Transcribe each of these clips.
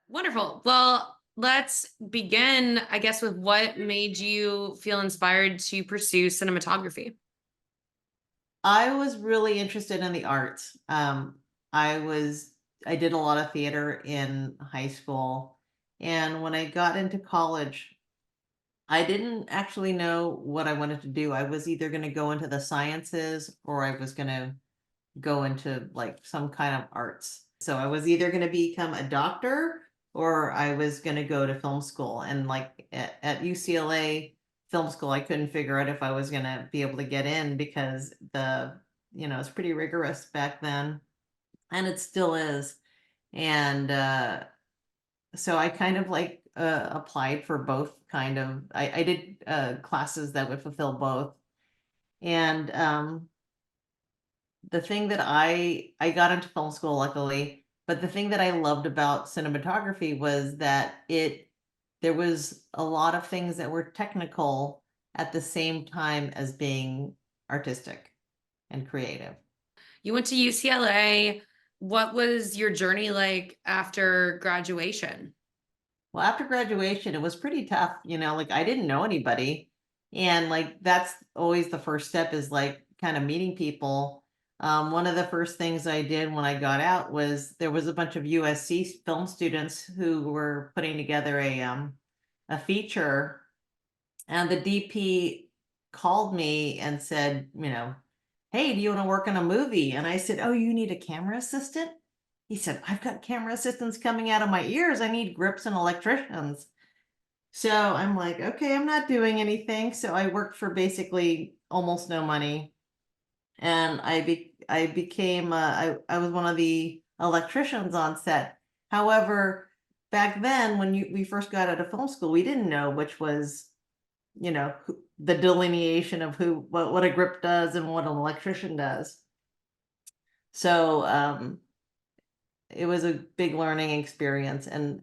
Wonderful. Well, let's begin, I guess, with what made you feel inspired to pursue cinematography. I was really interested in the arts. I was I did a lot of theater in high school, and when I got into college, I didn't actually know what I wanted to do. I was either going to go into the sciences or I was going to go into like some kind of arts. So I was either going to become a doctor or I was going to go to film school. And like at UCLA film school, I couldn't figure out if I was going to be able to get in because it's pretty rigorous back then, and it still is. And so I kind of like applied for both kind of, I did classes that would fulfill both. And the thing that I got into film school luckily, but the thing that I loved about cinematography was that it there was a lot of things that were technical at the same time as being artistic and creative. You went to UCLA. What was your journey like after graduation? Well, after graduation, it was pretty tough, like I didn't know anybody. And like that's always the first step is like kind of meeting people. One of the first things I did when I got out was there was a bunch of USC film students who were putting together a feature, and the DP called me and said, hey, do you want to work on a movie? And I said, oh, you need a camera assistant? He said, I've got camera assistants coming out of my ears. I need grips and electricians. So I'm like, okay, I'm not doing anything. So I worked for basically almost no money. And I became, I was one of the electricians on set. However, back then, when we first got out of film school, we didn't know which was, the delineation of what a grip does and what an electrician does. So it was a big learning experience. And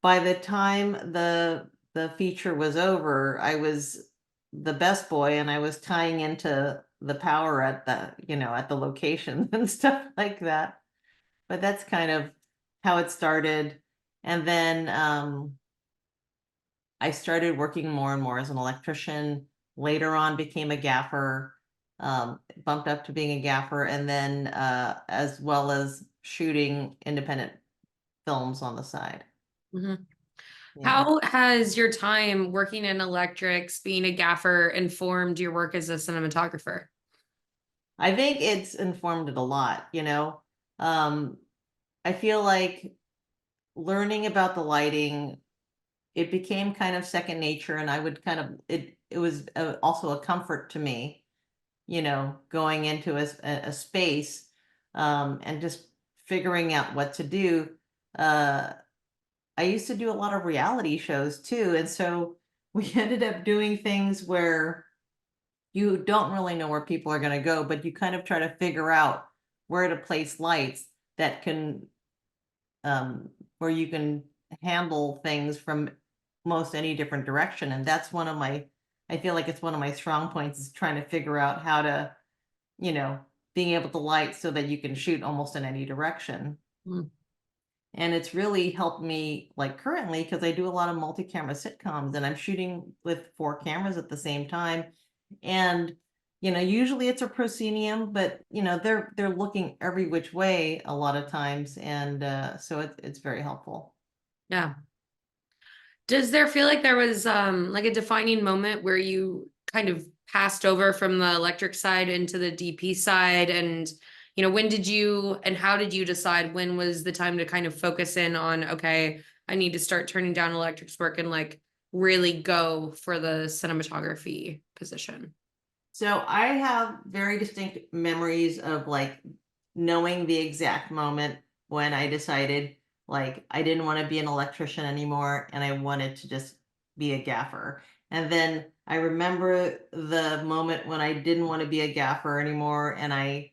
by the time the feature was over, I was the best boy and I was tying into the power at the location and stuff like that. But that's kind of how it started. And then I started working more and more as an electrician. Later on, became a gaffer, bumped up to being a gaffer, and then as well as shooting independent films on the side. Mhm. Yeah. How has your time working in electrics, being a gaffer, informed your work as a cinematographer? I think it's informed it a lot. Um, I feel like learning about the lighting, it became kind of second nature, and I would kind of it was also a comfort to me, going into a space and just figuring out what to do. Uh, I used to do a lot of reality shows too, and so we ended up doing things where you don't really know where people are going to go, but you kind of try to figure out where to place lights that can, where you can handle things from most any different direction. And that's I feel like it's one of my strong points is trying to figure out how to, you know, being able to light so that you can shoot almost in any direction. Mm. And it's really helped me like currently because I do a lot of multi-camera sitcoms and I'm shooting with four cameras at the same time. And usually it's a proscenium, but they're looking every which way a lot of times, and so it's very helpful. Yeah. Does there feel like there was like a defining moment where you kind of passed over from the electric side into the DP side? And, when did you and how did you decide when was the time to kind of focus in on, okay, I need to start turning down electrics work and like really go for the cinematography position? So I have very distinct memories of like knowing the exact moment when I decided like I didn't want to be an electrician anymore and I wanted to just be a gaffer. And then I remember the moment when I didn't want to be a gaffer anymore and I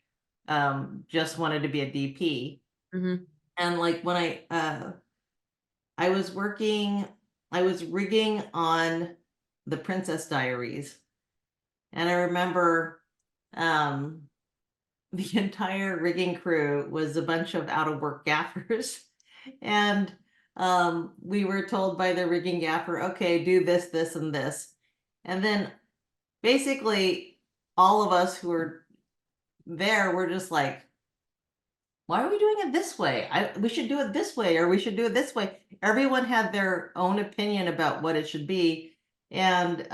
just wanted to be a DP. Hmm. And like when I was working, I was rigging on the Princess Diaries, and I remember um, the entire rigging crew was a bunch of out of work gaffers. And we were told by the rigging gaffer, okay, do this, this, and this. And then basically all of us who were there were just like, why are we doing it this way? We should do it this way, or we should do it this way. Everyone had their own opinion about what it should be. And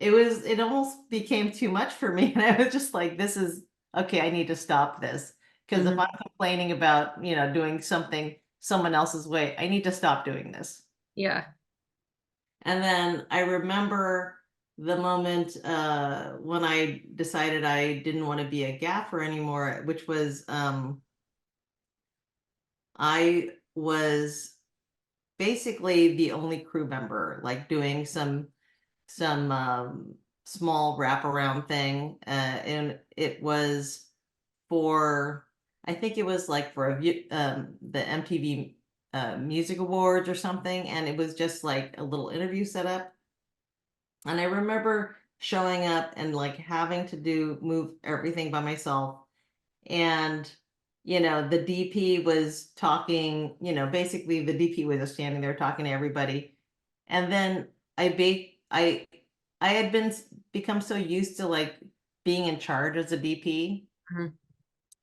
it almost became too much for me. And I was just like, this is okay, I need to stop this. Because if Mhm. I'm complaining about, doing something someone else's way, I need to stop doing this. Yeah. And then I remember the moment when I decided I didn't want to be a gaffer anymore, which was I was basically the only crew member, like doing some small wraparound thing, and it was for I think it was like for the MTV Music Awards or something, and it was just like a little interview setup. And I remember showing up and like having to move everything by myself. And, the DP was talking, basically the DP was just standing there talking to everybody. And then I had become so used to like being in charge as a DP. Mhm.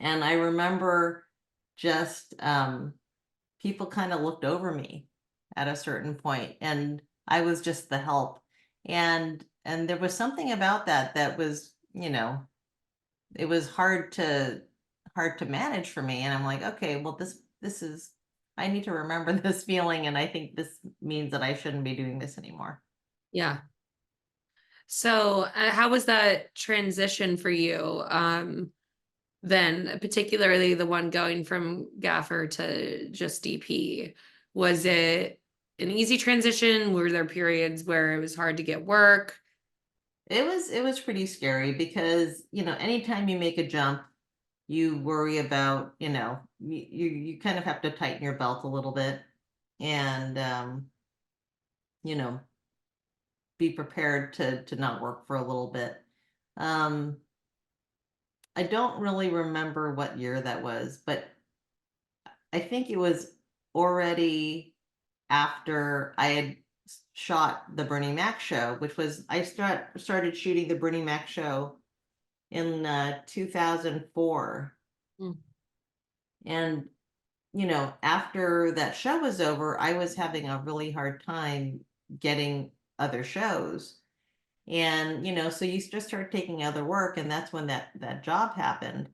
And I remember just people kind of looked over me at a certain point, and I was just the help. And there was something about that was, it was hard to manage for me. And I'm like, okay, well, this is I need to remember this feeling, and I think this means that I shouldn't be doing this anymore. Yeah. So, how was that transition for you? Then, particularly the one going from gaffer to just DP. Was it an easy transition? Were there periods where it was hard to get work? It was pretty scary because, anytime you make a jump, you worry about, you kind of have to tighten your belt a little bit, and you know, be prepared to not work for a little bit. Um, I don't really remember what year that was, but I think it was already after I had shot the Bernie Mac show, which was I started shooting the Bernie Mac show in 2004. Mm. And, after that show was over, I was having a really hard time getting other shows. And, so you just start taking other work, and that's when that job happened.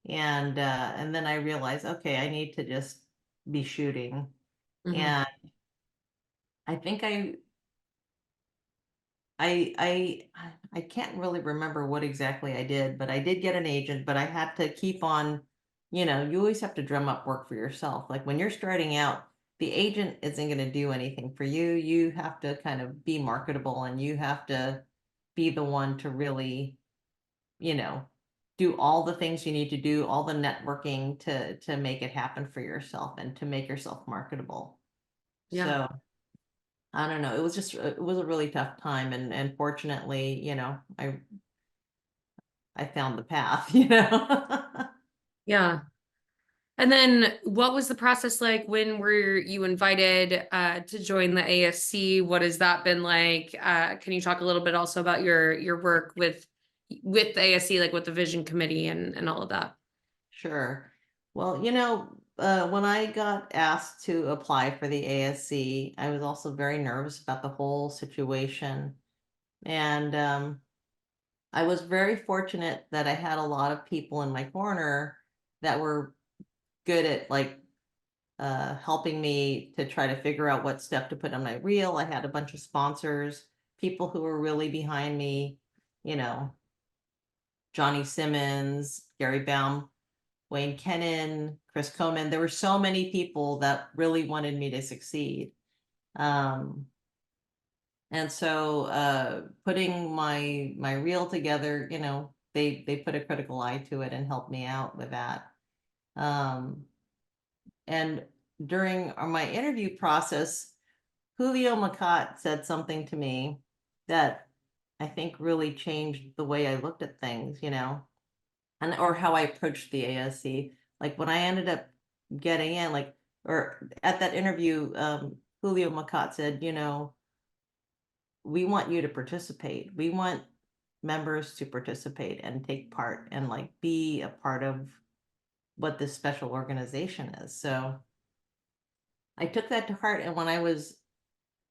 And then I realized, okay, I need to just be shooting. Mhm. And I think I can't really remember what exactly I did, but I did get an agent, but I had to keep on, you always have to drum up work for yourself. Like when you're starting out, the agent isn't going to do anything for you. You have to kind of be marketable, and you have to be the one to really, you know, do all the things you need to do, all the networking to make it happen for yourself and to make yourself marketable. Yeah. So I don't know. It was a really tough time, and fortunately, I found the path, Yeah. And then what was the process like? When were you invited to join the ASC? What has that been like? Can you talk a little bit also about your work with the ASC, like with the vision committee and all of that? Sure. Well, when I got asked to apply for the ASC, I was also very nervous about the whole situation. And I was very fortunate that I had a lot of people in my corner that were good at like helping me to try to figure out what step to put on my reel. I had a bunch of sponsors, people who were really behind me, you know, Johnny Simmons, Gary Baum, Wayne Kennan, Chris Coman. There were so many people that really wanted me to succeed. Um, and so putting my reel together, they put a critical eye to it and helped me out with that. Um, and during my interview process, Julio Macat said something to me that I think really changed the way I looked at things, and or how I approached the ASC. Like when I ended up getting in, like or at that interview, Julio Macat said, we want you to participate. We want members to participate and take part and like be a part of what this special organization is. So I took that to heart. And when I was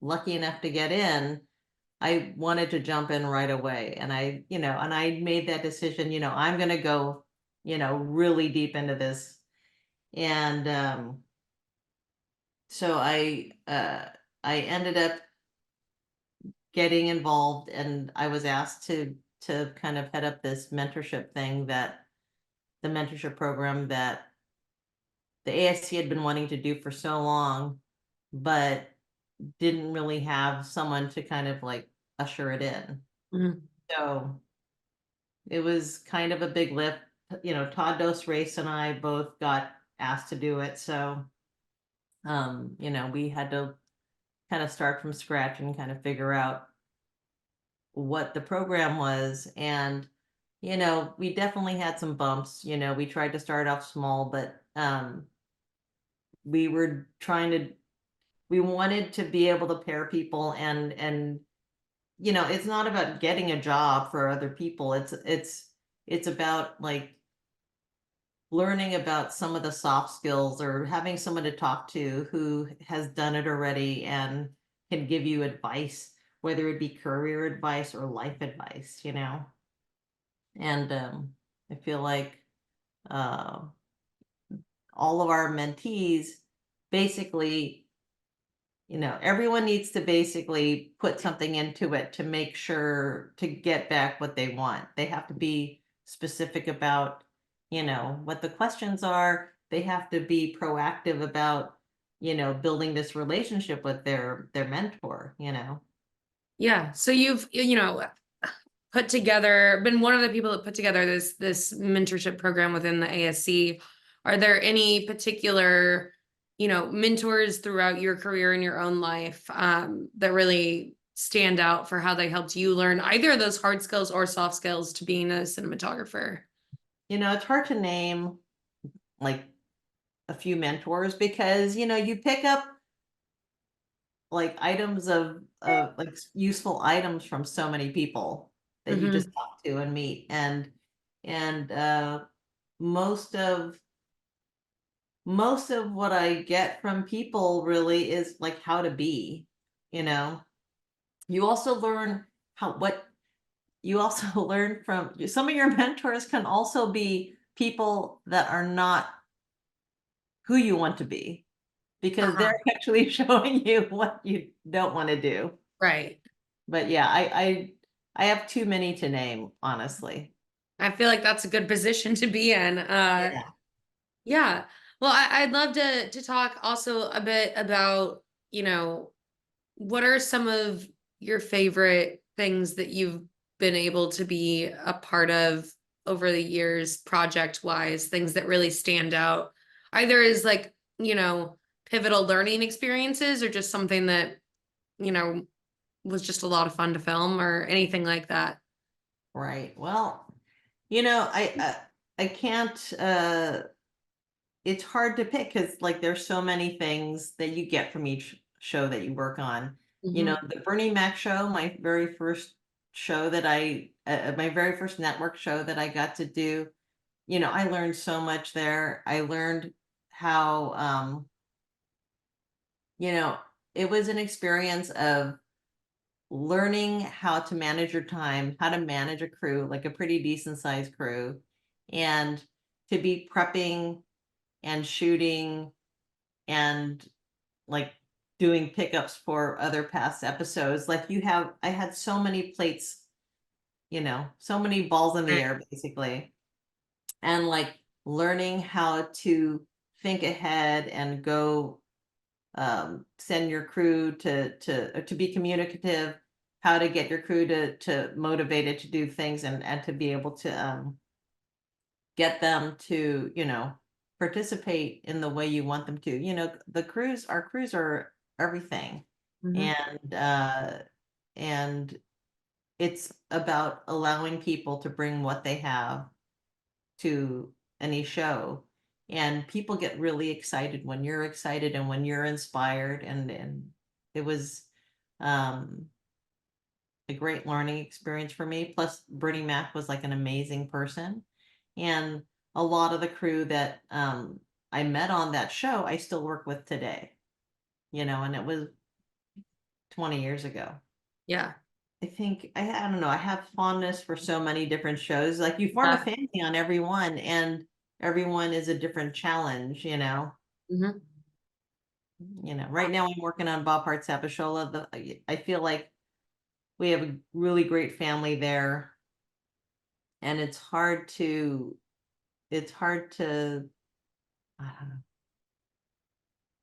lucky enough to get in, I wanted to jump in right away. And I made that decision, I'm going to go, really deep into this. And so I ended up getting involved, and I was asked to kind of head up this mentorship thing, that the mentorship program that the ASC had been wanting to do for so long, but didn't really have someone to kind of like usher it in. Mhm. So it was kind of a big lift. Todd Dos Race and I both got asked to do it. So we had to kind of start from scratch and kind of figure out what the program was. And we definitely had some bumps. We tried to start off small, but we were trying to we wanted to be able to pair people, and it's not about getting a job for other people. It's about like learning about some of the soft skills, or having someone to talk to who has done it already and can give you advice, whether it be career advice or life advice. And I feel like uh, all of our mentees basically, everyone needs to basically put something into it to make sure to get back what they want. They have to be specific about, what the questions are. They have to be proactive about, building this relationship with their mentor. Yeah. So you've, put together, been one of the people that put together this mentorship program within the ASC. Are there any particular, mentors throughout your career in your own life that really stand out for how they helped you learn either of those hard skills or soft skills to being a cinematographer? It's hard to name like a few mentors, because, you pick up like items of like useful items from so many people that you just Hmm. talk to and meet. And most of most of what I get from people really is like how to be. you know you also learn how what you also learn from some of your mentors can also be people that are not who you want to be, because Uh-huh. they're actually showing you what you don't want to do. Right. But yeah, I have too many to name, honestly. I feel like that's a good position to be in. Yeah. Yeah. Well, I'd love to talk also a bit about, what are some of your favorite things that you've been able to be a part of over the years, project wise, things that really stand out, either as like, pivotal learning experiences or just something that, you know, was just a lot of fun to film or anything like that. Right. Well, I can't it's hard to pick, because like there's so many things that you get from each show that you work on. Hmm. The Bernie Mac show, my very first show that my very first network show that I got to do, I learned so much there. I learned how, you know, it was an experience of learning how to manage your time, how to manage a crew, like a pretty decent sized crew, and to be prepping and shooting and like doing pickups for other past episodes. Like I had so many plates, so many balls in the Right. air basically. And like learning how to think ahead and go, send your crew to be communicative, how to get your crew to motivated to do things, and to be able to get them to participate in the way you want them to. Our crews are everything. Hmm. And uh and it's about allowing people to bring what they have to any show. and people get really excited when you're excited and when you're inspired, and it was um a great learning experience for me. Plus, Bernie Mac was like an amazing person. And a lot of the crew that I met on that show, I still work with today, and it was 20 years ago. Yeah. I think, I don't know, I have fondness for so many different shows. Like you form a Yeah. family on every one, and everyone is a different challenge, Mhm. Right now I'm working on Bob Hart's Abishola. I feel like we have a really great family there, and it's hard to I don't know,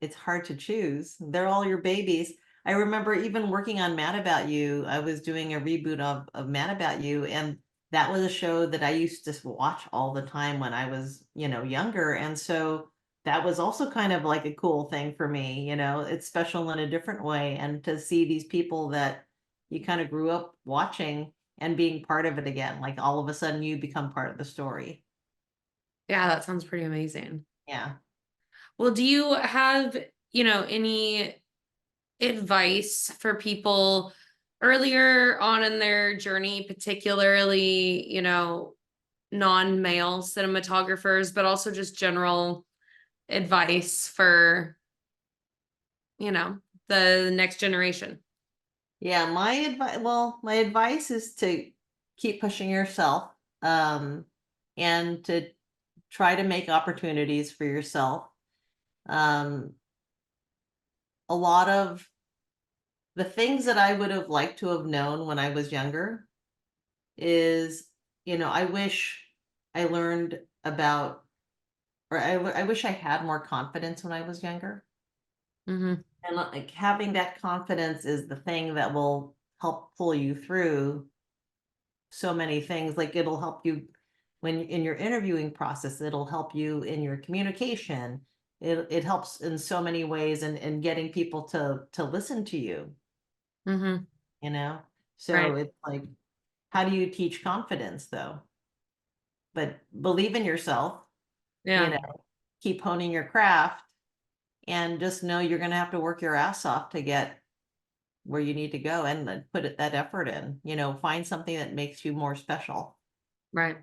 it's hard to choose. They're all your babies. I remember even working on Mad About You. I was doing a reboot of Mad About You, and that was a show that I used to watch all the time when I was, younger. And so that was also kind of like a cool thing for me. It's special in a different way. And to see these people that you kind of grew up watching and being part of it again, like all of a sudden you become part of the story. Yeah, that sounds pretty amazing. Yeah. Well, do you have, any advice for people earlier on in their journey, particularly, non-male cinematographers, but also just general advice for, you know, the next generation? Yeah, my advice is to keep pushing yourself, um, and to try to make opportunities for yourself. Um, a lot of the things that I would have liked to have known when I was younger is, I wish I learned about, or I wish I had more confidence when I was younger. Hmm. And like having that confidence is the thing that will help pull you through so many things. Like it'll help you when in your interviewing process, it'll help you in your communication. It helps in so many ways, and getting people to listen to you, Hmm. you know? So Right. it's like, how do you teach confidence though? But believe in yourself, you Yeah. know, keep honing your craft, and just know you're gonna have to work your ass off to get where you need to go, and then put that effort in, find something that makes you more special. Right.